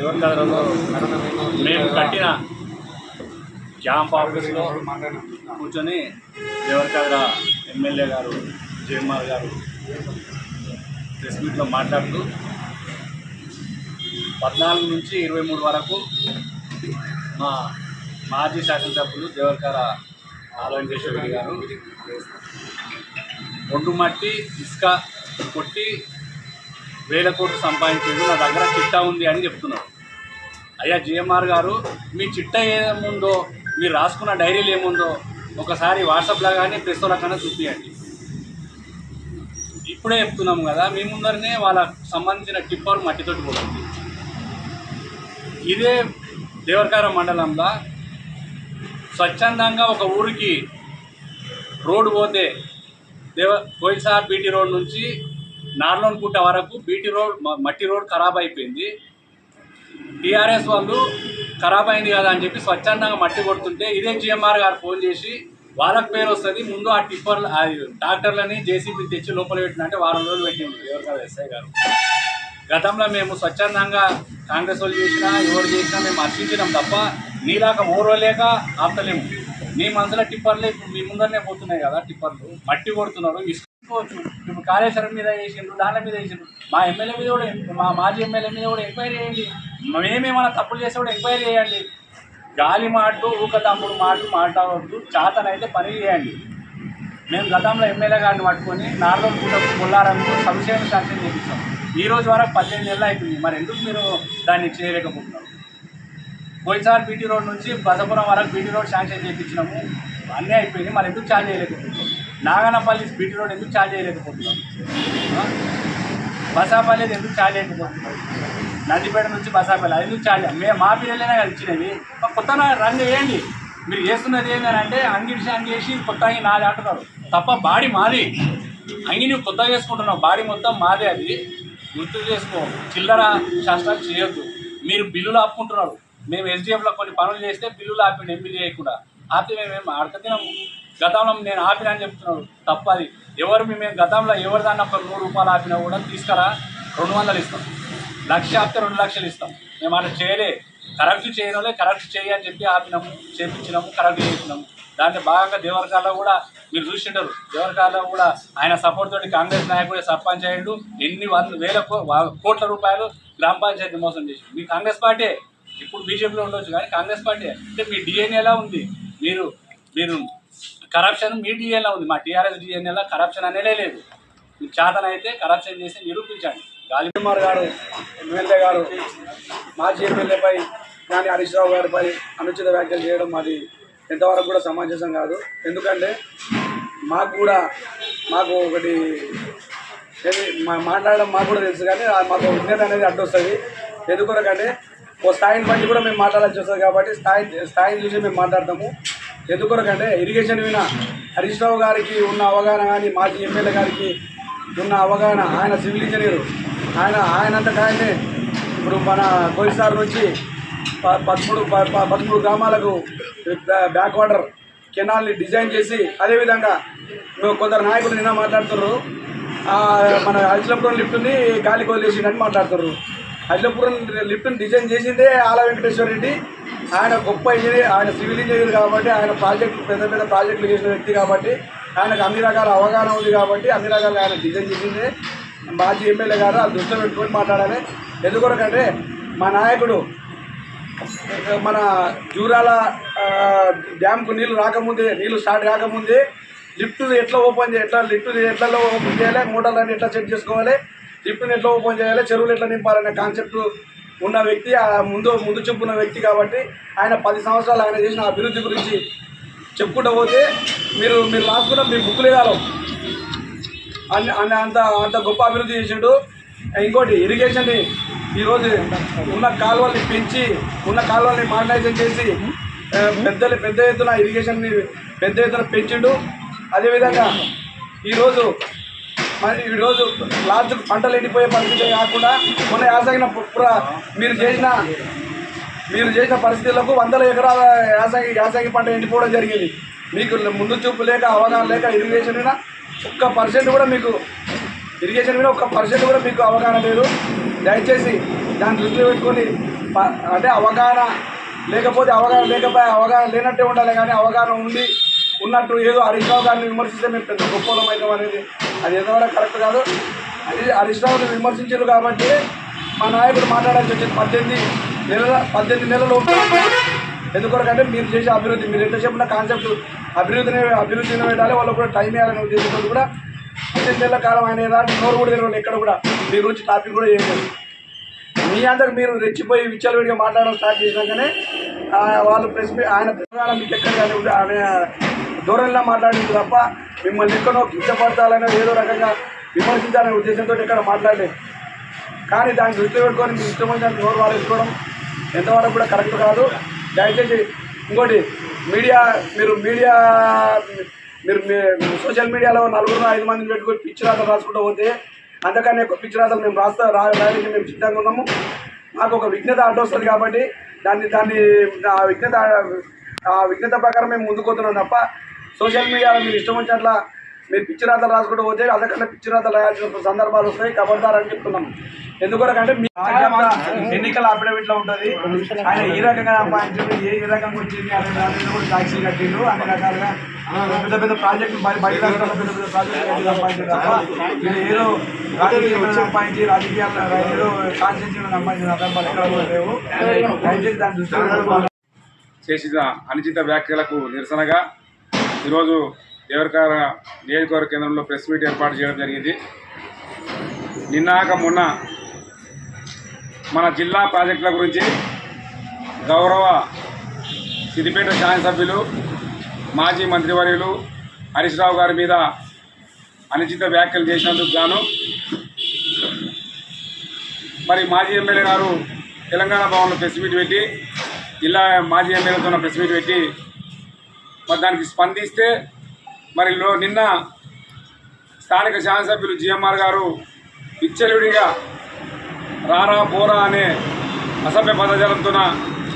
దేవరకద్రలో మేము కట్టిన క్యాంప్ ఆఫీస్లో కూర్చొని దేవరకద్ర ఎమ్మెల్యే గారు జయమార్ గారు ప్రెస్ మీట్లో మాట్లాడుతూ 14 నుంచి 23 వరకు మా మాజీ శాసనసభ్యులు దేవరకద్ర ఆలోకేశ్వర రెడ్డి గారు ఒడ్డు మట్టి ఇసుక కొట్టి 1000 కోట్లు సంపాదించేది నా దగ్గర చిట్టా ఉంది అని చెప్తున్నారు. అయ్యా జిఎంఆర్ గారు, మీ చిట్టా ఏముందో, మీరు రాసుకున్న డైరీలు ఏముందో ఒకసారి వాట్సాప్లో కానీ ప్రెస్లో కానీ చూపించండి. ఇప్పుడే చెప్తున్నాము కదా, మీ ముందరనే వాళ్ళకు సంబంధించిన టిప్పర్ మట్టితోటి పోతుంది. ఇదే దేవరకద్ర మండలంలో స్వచ్ఛందంగా ఒక ఊరికి రోడ్డు పోతే కోయిల్సార్ బీటీ రోడ్ నుంచి నార్లోన్కుంట వరకు బీటీ రోడ్ మట్టి రోడ్ ఖరాబ్ అయిపోయింది. టీఆర్ఎస్ వాళ్ళు ఖరాబ్ అయింది కదా అని చెప్పి స్వచ్ఛందంగా మట్టి కొడుతుంటే ఇదే జిఎంఆర్ గారు ఫోన్ చేసి వాళ్ళకి పేరు వస్తుంది, ముందు ఆ టిప్పర్లు ట్రాక్టర్లని జేసీబీ తెచ్చి లోపల పెట్టిన అంటే వారం రోజులు పెట్టింది దేవరకద్ర ఎస్ఐ గారు. గతంలో మేము స్వచ్ఛందంగా కాంగ్రెస్ వాళ్ళు చేసినా ఎవరు చేసినా మేము అర్పించినాం తప్ప నీలాక ఓర్వలేక ఆపుతలేము. మీ మనసులో టిప్పర్లు ఇప్పుడు మీ ముందరనే పోతున్నాయి కదా, టిప్పర్లు మట్టి కొడుతున్నారు. ఇసుకోవచ్చు, ఇప్పుడు కాళేశ్వరం మీద వేసిండ్రు, దాని మీద వేసిండ్రు. మా ఎమ్మెల్యే మీద కూడా, మా మాజీ ఎమ్మెల్యే మీద కూడా ఎంక్వైరీ చేయండి. మేమేమైనా తప్పులు చేస్తే కూడా ఎంక్వైరీ చేయండి. గాలి మాట ఊక తమ్ముడు మాట్లాడవద్దు, చేతనైతే పని చేయండి. మేము గతంలో ఎమ్మెల్యే గారిని పట్టుకొని నార్లోన్కుంటకు బొల్లారంకు సంక్షేమ శాంక్షన్ చేయించాం. ఈ రోజు వరకు 15 నెలలు అవుతుంది. మరి ఎందుకు మీరు దాన్ని చేయలేకపోతున్నారు? కోయిల్సార్ బీటీ రోడ్ నుంచి బసపురం వరకు బీటీ రోడ్ శాంక్షన్ చేయించినాము, అన్నీ అయిపోయింది. మరి ఎందుకు ఛార్జ్ చేయలేకపోతున్నాం? నాగనపల్లి బీటీ రోడ్ ఎందుకు ఛార్జ్ చేయలేకపోతున్నాం? బసాపల్లి ఎందుకు ఛార్జ్ చేయలేకపోతున్నాం? నందిపేట నుంచి బసాపల్లి ఎందుకు ఛార్జ్? మేము మా పిల్లలైనా కదా ఇచ్చినవి, కొత్తగా రన్ చేయండి. మీరు చేస్తున్నది ఏంటంటే అంగేసి కొత్తగా నాది అంటున్నారు తప్ప బాడీ మాది. అంగి నువ్వు కొత్తగా చేసుకుంటున్నావు, బాడీ మొత్తం మాదే. అది గుర్తు చేసుకో. చిల్లర శాస్త్రాలు చేయొద్దు. మీరు బిల్లులు ఆపుకుంటున్నారు. మేము ఎస్డిఎఫ్లో కొన్ని పనులు చేస్తే బిల్లులు ఆపిండి, ఎంపీ చేయకుండా ఆపితే మేము అడగతినాము. గతంలో నేను ఆపినా అని చెప్తున్నాడు, తప్పది. ఎవరు మేము గతంలో ఎవరి దాన్ని ఒక 100 రూపాయలు ఆపినా కూడా తీసుకురా 200 ఇస్తాం, 1,00,000 ఆపితే 2 లక్షలు ఇస్తాం. మేము అట్లా చేయలే. కరెక్ట్ చేయడంలో కరెక్ట్ చేయని చెప్పి ఆపినాము, చేయించినాము, కరెక్ట్ చేయించినాము. దాంట్లో భాగంగా దేవరకద్రలో కూడా మీరు చూసింటారు. దేవరకద్రలో కూడా ఆయన సపోర్ట్ తోటి కాంగ్రెస్ నాయకుడు సర్పంచ్ అయ్యాడు. ఎన్ని వేల కోట్ల రూపాయలు గ్రామ పంచాయతీ మోసం చేసి. మీ కాంగ్రెస్ పార్టీ ఇప్పుడు బీజేపీలో ఉండొచ్చు కానీ కాంగ్రెస్ పార్టీ అంటే మీ డిఎన్ఏలా ఉంది. మీరు కరప్షన్ మీ డిఎన్ఏలా ఉంది. మా టీఆర్ఎస్ డిఎన్ఏలా కరప్షన్ అనేదే లేదు. మీకు చేతనైతే కరప్షన్ చేసి నిరూపించండి. గాలిమార్ గారు ఎమ్మెల్యే గారు మాజీ ఎమ్మెల్యేపై కానీ హరీష్ రావు గారిపై అనుచిత వ్యాఖ్యలు చేయడం మాది ఎంతవరకు కూడా సమంజసం కాదు. ఎందుకంటే మాకు ఒకటి మాట్లాడడం మాకు కూడా తెలుసు, కానీ మాకు విజ్ఞత అనేది అడ్డొస్తుంది. ఎందుకొరకంటే ఓ స్థాయిని బట్టి కూడా మేము మాట్లాడాల్సి వస్తుంది. కాబట్టి స్థాయిని చూసి మేము మాట్లాడతాము. ఎందుకొరకంటే ఇరిగేషన్ మీద హరీష్ రావు గారికి ఉన్న అవగాహన కానీ మాజీ ఎమ్మెల్యే గారికి ఉన్న అవగాహన, ఆయన సివిల్ ఇంజనీరు, ఆయనంతటా ఆయనే ఇప్పుడు మన కోయిల్సార్ నుంచి 13 గ్రామాలకు బ్యాక్ వాటర్ కెనాల్ని డిజైన్ చేసి, అదేవిధంగా కొందరు నాయకులు నిన్న మాట్లాడుతున్నారు మన అజిలాపురం లిఫ్ట్ని గాలి వదిలేసిందని మాట్లాడుతున్నారు. అజిలాపురం లిఫ్ట్ని డిజైన్ చేసిందే ఆల వెంకటేశ్వర రెడ్డి. ఆయన గొప్ప ఇంజనీర్, ఆయన సివిల్ ఇంజనీర్ కాబట్టి, ఆయన పెద్ద ప్రాజెక్టులు చేసిన వ్యక్తి కాబట్టి, ఆయనకు అన్ని రకాల అవగాహన ఉంది కాబట్టి అన్ని రకాలుగా ఆయన డిజైన్ చేసిందే. మాజీ ఎమ్మెల్యే గారు అది దృష్టిలో పెట్టుకొని మాట్లాడాలి. ఎందుకొరకంటే మా నాయకుడు మన జూరాల డ్యామ్కు నీళ్ళు స్టార్ట్ కాకముందే లిఫ్ట్ని ఎట్లా ఓపెన్ చేయాలి, లిఫ్ట్ని ఎట్లా ఓపెన్ చేయాలి, మోటార్లని ఎట్లా చెక్ చేసుకోవాలి, లిఫ్ట్ని ఎట్లా ఓపెన్ చేయాలి, చెరువులు ఎట్లా నింపాలనే కాన్సెప్ట్ ఉన్న వ్యక్తి, ముందు చూపున్న వ్యక్తి కాబట్టి ఆయన 10 సంవత్సరాలు ఆయన చేసిన అభివృద్ధి గురించి చెప్పుకుంటూ పోతే మీరు రాసుకున్న మీ బుక్కులే కాలం అంత గొప్ప అభివృద్ధి చేసిండు. ఇంకోటి ఇరిగేషన్ని ఈరోజు ఉన్న కాలువల్ని పెంచి, ఉన్న కాలువల్ని మాడర్నైజేషన్ చేసి పెద్ద ఎత్తున ఇరిగేషన్ని పెద్ద ఎత్తున పెంచిండు. అదేవిధంగా ఈరోజు లాస్ట్కు పంటలు ఎండిపోయే పరిస్థితి కాకుండా మొన్న యాసగిన మీరు చేసిన పరిస్థితులకు 100 ఎకరాల యాసగి పంట ఎండిపోవడం జరిగింది. మీకు ముందు చూపు లేక, అవగాహన లేక ఇరిగేషన్ మీద 1% కూడా మీకు అవగాహన లేదు. దయచేసి దాన్ని దృష్టిలో పెట్టుకొని అంటే అవగాహన లేకపోతే అవగాహన లేనట్టే ఉండాలి, కానీ అవగాహన ఉండి ఉన్నట్టు ఏదో హరీష్ రావు గారిని విమర్శిస్తే మేము పెద్ద గొప్పలం అవుతాం అనేది అది ఎంతవరకు కరెక్ట్ కాదు. అది హరీష్ రావుని విమర్శించారు కాబట్టి మా నాయకుడు మాట్లాడాల్సి వచ్చింది 18 నెలలు. ఎందుకంటే మీరు చేసే అభివృద్ధి, మీరు ఎంత చెప్పిన కాన్సెప్ట్ అభివృద్ధిని పెట్టాలి, వాళ్ళకు కూడా టైం ఇవ్వాలని ఉద్దేశంతో కూడా 18 నెలల కాలం ఆయన నోరు కూడా తెలియదు, ఎక్కడ కూడా మీ గురించి టాపిక్ కూడా చేయలేదు. మీ అందరికి మీరు రెచ్చిపోయి విచ్చలవిడిగా మాట్లాడడం స్టార్ట్ చేసినాకనే వాళ్ళు ఆయన ప్రధానం మీకు ఎక్కడ కానీ ఆయన దూరంలో మాట్లాడింది తప్ప మిమ్మల్ని ఎక్కడో కించపరచాలనే ఏదో రకంగా విమర్శించాలనే ఉద్దేశంతో ఎక్కడ మాట్లాడలేదు. కానీ దాన్ని దృష్టిలో పెట్టుకొని మీ ఇష్టం వచ్చిన నోరు వాడేసుకోవడం ఎంతవరకు కూడా కరెక్ట్ కాదు. దయచేసి ఇంకోటి మీరు సోషల్ మీడియాలో 4-5 మందిని పెట్టుకొని పిచ్చి రాతలు రాసుకుంటూ పోతే అంతకన్నా ఎక్కువ పిచ్చి రాతలు మేము రాయడానికి మేము సిద్ధంగా ఉన్నాము. మాకు ఒక విఘ్నత అడ్డొస్తుంది కాబట్టి ఆ విఘ్నత ప్రకారం మేము ముందుకుపోతున్నాం తప్ప సోషల్ మీడియాలో మీరు ఇష్టం వచ్చినట్ల మీరు పిచ్చి రాతలు రాసుకుంటూ పోతే అంతకన్నా పిచ్చి రాతలు రాయాల్సిన సందర్భాలు వస్తాయి. కబర్దారని చెప్తున్నాం. ఎందుకంటే మీ ఎన్నికల అఫిడవిట్లో ఉంటుంది, ఆయన ఈ రకంగా సంపాదించారు, ఏ రకంగా వచ్చింది అనే దాని కూడా ట్యాక్సీలు కట్టిండు, అన్ని రకాలుగా పెద్ద పెద్ద ప్రాజెక్టులు బయట రాష్ట్రాల్లో పెద్ద పెద్ద ప్రాజెక్టులు సంపాదించారు తప్ప ఇది ఏదో రాజకీయాలను సంపాదించి రాజకీయాలు ఏదో కాన్స్టిట్యూషన్ సంపాదించిన సందర్భాలు ఎక్కడ కూడా లేవు. దయచేసి దాని దృష్టిలో చేసిన అనుచిత వ్యాఖ్యలకు నిరసనగా ఈరోజు దేవరకార నియోజకవర్గ కేంద్రంలో ప్రెస్ మీట్ ఏర్పాటు చేయడం జరిగింది. నిన్నాక మొన్న మన జిల్లా ప్రాజెక్టుల గురించి గౌరవ సిద్దిపేట శాసనసభ్యులు మాజీ మంత్రివర్యులు హరీష్ రావు గారి మీద అనుచిత వ్యాఖ్యలు చేసినందుకు గాను మరి మాజీ ఎమ్మెల్యే గారు తెలంగాణ భవన్లో ప్రెస్ మీట్ పెట్టి జిల్లా మాజీ ఎమ్మెల్యేతో ప్రెస్ మీట్ పెట్టి మరి దానికి స్పందిస్తే మరి నిన్న స్థానిక శాసనసభ్యులు జిఎంఆర్ గారు విచ్చలవిడిగా రారా పోరా అనే అసభ్య పదజాలంతో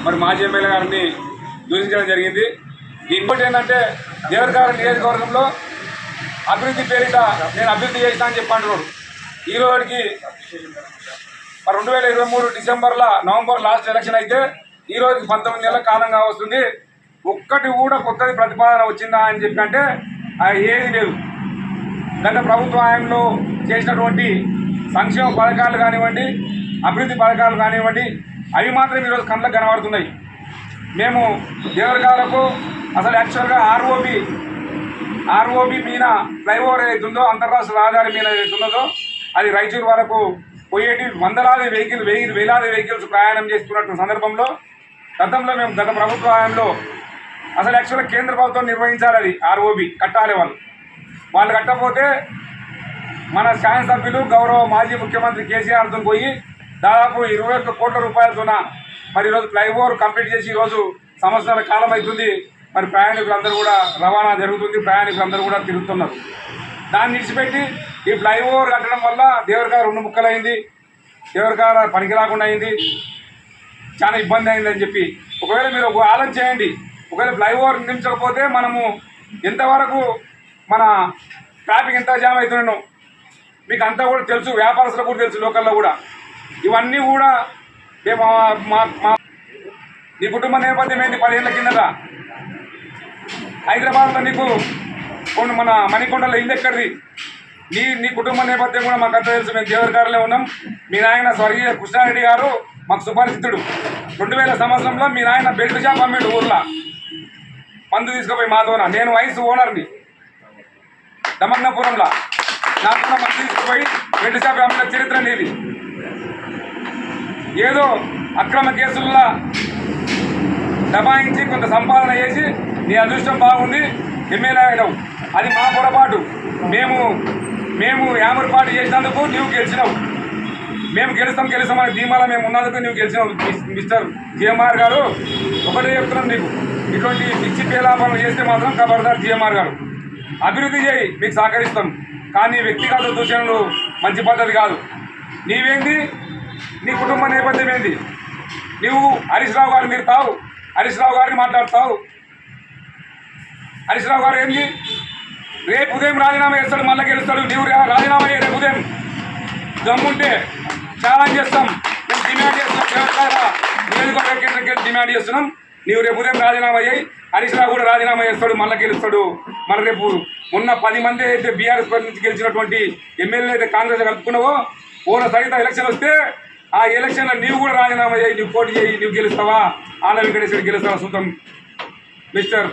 మరి మాజీ ఎమ్మెల్యే గారిని దూషించడం జరిగింది. ఇంకోటి ఏంటంటే దేవరకార నియోజకవర్గంలో అభివృద్ధి పేరిట నేను అభివృద్ధి చేసినా అని చెప్పంటున్నాడు. ఈ రోజుకి 2023 నవంబర్ లాస్ట్ ఎలక్షన్ అయితే ఈ రోజుకి 19 నెలల కాలంగా వస్తుంది. ఒక్కటి కూడా కొత్తది ప్రతిపాదన వచ్చిందా అని చెప్పి అంటే ఏది లేదు. గత ప్రభుత్వ హయాంలో చేసినటువంటి సంక్షేమ పథకాలు కానివ్వండి, అభివృద్ధి పథకాలు కానివ్వండి, అవి మాత్రం ఈరోజు కళ్ళకు కనబడుతున్నాయి. మేము దేవరకాలకు అసలు యాక్చువల్గా ఆర్ఓబి మీద ఫ్లైఓవర్ ఏదైతుందో అంతర్రాష్ట్ర రహదారి మీద ఏదైతున్నదో అది రాయచూరు వరకు పోయేటి వేలాది వెహికల్స్ ప్రయాణం చేస్తున్నటువంటి సందర్భంలో గతంలో మేము గత ప్రభుత్వ హయాంలో అసలు యాక్చువల్గా కేంద్ర ప్రభుత్వం నిర్వహించాలి, అది ఆర్ఓబి కట్టాలి. వాళ్ళు కట్టకపోతే మన శాసనసభ్యులు గౌరవ మాజీ ముఖ్యమంత్రి కేసీఆర్తో పోయి దాదాపు 21 కోట్ల రూపాయలతోన మరి ఈరోజు ఫ్లైఓవర్ కంప్లీట్ చేసి ఈరోజు సంవత్సరాల కాలం అవుతుంది. మరి ప్రయాణికులందరూ కూడా రవాణా జరుగుతుంది, ప్రయాణికులందరూ కూడా తిరుగుతున్నారు. దాన్ని విడిచిపెట్టి ఈ ఫ్లైఓవర్ కట్టడం వల్ల దేవరకార 2 ముక్కలైంది, దేవరకార పనికి రాకుండా అయింది, చాలా ఇబ్బంది అయిందని చెప్పి ఒకవేళ మీరు ఒక ఆలోచన చేయండి. ఒకవేళ ఫ్లైఓవర్ నిర్మించకపోతే మనము ఎంతవరకు మన ట్రాఫిక్ ఎంత జామ్ అవుతున్నాను మీకు అంతా కూడా తెలుసు, వ్యాపారస్తులకు కూడా తెలుసు, లోకల్లో కూడా. ఇవన్నీ కూడా నీ కుటుంబ నేపథ్యం ఏంటి? 10 ఏళ్ళ కిందట హైదరాబాద్లో నీకు మన మణికొండలో ఇల్లు ఎక్కడిది? నీ కుటుంబ నేపథ్యం కూడా మాకు అంతా తెలుసు. మేము దేవరకారలో ఉన్నాం. మీ నాయన స్వర్గీయ కృష్ణారెడ్డి గారు మాకు సుపరిచితుడు. 2000 సంవత్సరంలో మీ నాయన బెల్ట్ షాప్ అమ్మాడు ఊర్లో, మందు తీసుకుపోయి మాతోన. నేను వయసు ఓనర్ని దమన్నపురంలో, నాకు కూడా మందు తీసుకుపోయి బెల్ట్ షాప్ అమ్మిన చరిత్ర నీది. ఏదో అక్రమ కేసుల్లో దబాయించి కొంత సంపాదన చేసి నీ అదృష్టం బాగుంది ఎమ్మెల్యే అయినావు. అది మా పొరపాటు. మేము యామర్పాటు చేసినందుకు నువ్వు గెలిచినావు. మేము గెలుస్తామనే ధీమాలో మేము ఉన్నందుకు నువ్వు గెలిచినావు. మిస్టర్ జిఎంఆర్ గారు ఒకటే చెప్తున్నాం, నీకు ఇటువంటి పిచ్చి పేలాపనలు చేస్తే మాత్రం ఖబర్దార్ జిఎంఆర్ గారు. అభివృద్ధి చేయి, మీకు సహకరిస్తాం, కానీ వ్యక్తిగత దూషణలు మంచి పద్ధతి కాదు. నీవేంది, నీ కుటుంబ నేపథ్యం ఏంది? నువ్వు హరీష్ రావు గారు తిడతావు, హరీష్ రావు గారిని మాట్లాడతావు. హరీష్ రావు గారు ఏంది, రేపు ఉదయం రాజీనామా చేస్తాడు, మళ్ళీ గెలుస్తాడు. నువ్వు రాజీనామా చేయ రేపు ఉదయం దమ్ముంటే ఛాలెంజ్ చేస్తాం, మేము డిమాండ్ చేస్తాం. అందుకు కేంద్రంకి డిమాండ్ చేస్తున్నాం. నీవు రేపు ఉదయం రాజీనామా అయ్యి హరీష్ రావు కూడా రాజీనామా చేస్తాడు, మళ్ళీ గెలుస్తాడు. మరి రేపు మొన్న 10 మంది అయితే బీఆర్ఎస్ పార్టీ నుంచి గెలిచినటువంటి ఎమ్మెల్యే అయితే కాంగ్రెస్ కలుపుకున్నావో ఓన సరిత ఎలక్షన్ వస్తే ఆ ఎలక్షన్లో నీవు కూడా రాజీనామా చేయి, నువ్వు పోటీ చేయి, నువ్వు గెలుస్తావా, ఆళ్ళ వెంకటేశ్వర గెలుస్తావా సొంతం మిస్టర్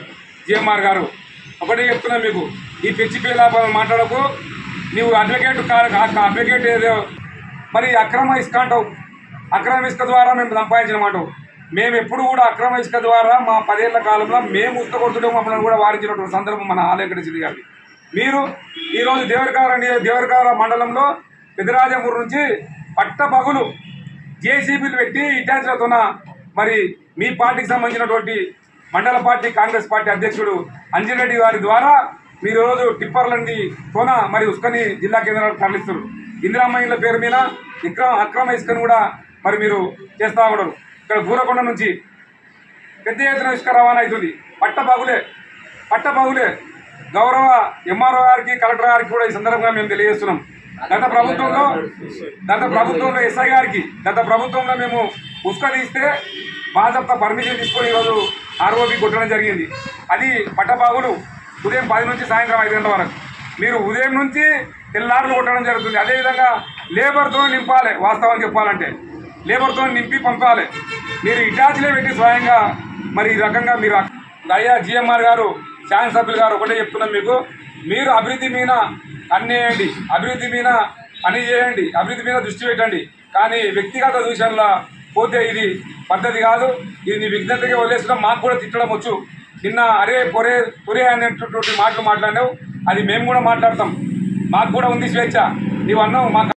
జిఎంఆర్ గారు. ఒకటే చెప్తున్నా మీకు, ఈ పిచ్చి పేలాపం మాట్లాడకు. నీవు అడ్వకేట్ ఏదో మరి అక్రమ ఇసుక అంటావు, అక్రమ ఇసుక ద్వారా మేము సంపాదించినమాటవు. మేము ఎప్పుడు కూడా అక్రమ ఇసుక ద్వారా మా 10 ఏళ్ల కాలంలో మేము ఉత్తకొడుతుంటే మమ్మల్ని కూడా వారించినటువంటి సందర్భం మన ఆలయకృష్ణ గారి. మీరు ఈరోజు దేవరకార మండలంలో పెద్దరాజమూరు నుంచి పట్టపగులు జేసీబీలు పెట్టి ఇటాచ్లతోన మరి మీ పార్టీకి సంబంధించినటువంటి మండల పార్టీ కాంగ్రెస్ పార్టీ అధ్యక్షుడు అంజిరెడ్డి గారి ద్వారా మీరు రోజు టిప్పర్లన్నీ తోన మరి ఉస్కని జిల్లా కేంద్రాలకు తరలిస్తారు. ఇందిరామయ్యల పేరు మీద అక్రమ ఇసుకను కూడా మరి మీరు చేస్తూ ఉండరు. ఇక్కడ గూరకొండ నుంచి పెద్ద ఎత్తున ఇసుక రవాణా అవుతుంది. పట్టపగులే గౌరవ ఎంఆర్ఓ గారికి కలెక్టర్ గారికి కూడా ఈ సందర్భంగా మేము తెలియజేస్తున్నాం. గత ప్రభుత్వంలో ఎస్ఐ గారికి గత ప్రభుత్వంలో మేము ఉసుక తీస్తే బాధ్యత పర్మిషన్ తీసుకొని ఈరోజు ఆర్ఓబి కొట్టడం జరిగింది. అది పట్టబాగులు ఉదయం 10 నుంచి సాయంత్రం 5 గంటల వరకు. మీరు ఉదయం నుంచి తెల్లారులు కొట్టడం జరుగుతుంది. అదేవిధంగా లేబర్తో నింపాలి. వాస్తవానికి చెప్పాలంటే లేబర్తో నింపి పంపాలి. మీరు ఇటాచ్లే పెట్టి స్వయంగా మరి ఈ రకంగా మీరు అయ్యా జిఎంఆర్ గారు, శాసనసభ్యులు గారు ఒకటే చెప్తున్నాం మీకు, మీరు అభివృద్ధి మీద అన్నేయండి, అభివృద్ధి మీద అని చేయండి, అభివృద్ధి మీద దృష్టి పెట్టండి. కానీ వ్యక్తిగత దూషణలో పోతే ఇది పద్ధతి కాదు. ఇది విజ్ఞతగా వదిలేసిన మాకు కూడా తిట్టడం వచ్చు. నిన్న అరే పొరే అనేటటువంటి మాటలు మాట్లాడినావు, అది మేము కూడా మాట్లాడతాం. మాకు కూడా ఉంది స్వేచ్ఛ. నీవు అన్నావు మాకు